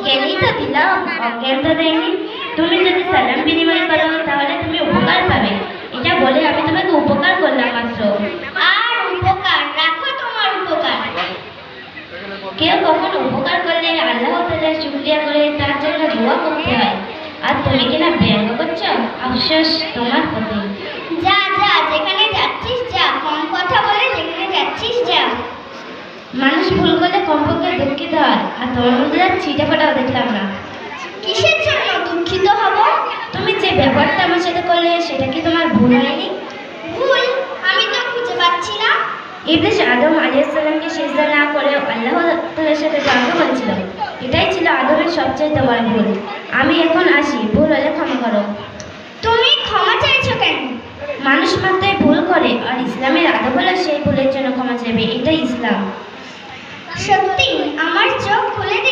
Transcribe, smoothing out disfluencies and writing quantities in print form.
জ্ঞানই তো দিলাম, অজ্ঞান তো দেয়নি। তুমি যদি সালাম বিনিময় করো তাহলে তুমি উপকার পাবে, এটা বলে আমি তোমাকে উপকার করলাম মাত্র। আর উপকার রাখো তোমার উপকার। কেউ কখনো উপকার করলে আল্লাহ তাআলার শুকরিয়া করে তার জন্য দোয়া করতে হয়। আর তুমি কিনা ব্যঙ্গ করছো, আফসোস তোমার প্রতি। যা যা, যেখানে যাচ্ছিস যা, কম কথা বলে যেখানে যাচ্ছিস যা। মানুষ ভুল করলে কমপক্ষে দুঃখিত হয়, আর তোমার মধ্যে আর ছিটে ফোটাও দেখলাম না। কিসের জন্য দুঃখিত হব? তুমি যে ব্যাপারটা আমার সাথে করলে সেটা কি তোমার ভুল হয়নি? ভুল আমি তো খুঁজে পাচ্ছি না। ইবলিস আদম আলাইহিস সালামকে সিজদা না করে আল্লাহ তাআলার সাথে তর্ক করেছিল, এটাই ছিল আদমের সবচেয়ে বড় ভুল। আমি এখন আসি, ভুল হলে ক্ষমা করো। তুমি ক্ষমা চাইছো কেন? মানুষ মাত্রই ভুল করে, আর ইসলামের আদব হলো সেই ভুলের জন্য ক্ষমা চাইবে, এটাই ইসলাম। সত্যি আমার চোখ খুলে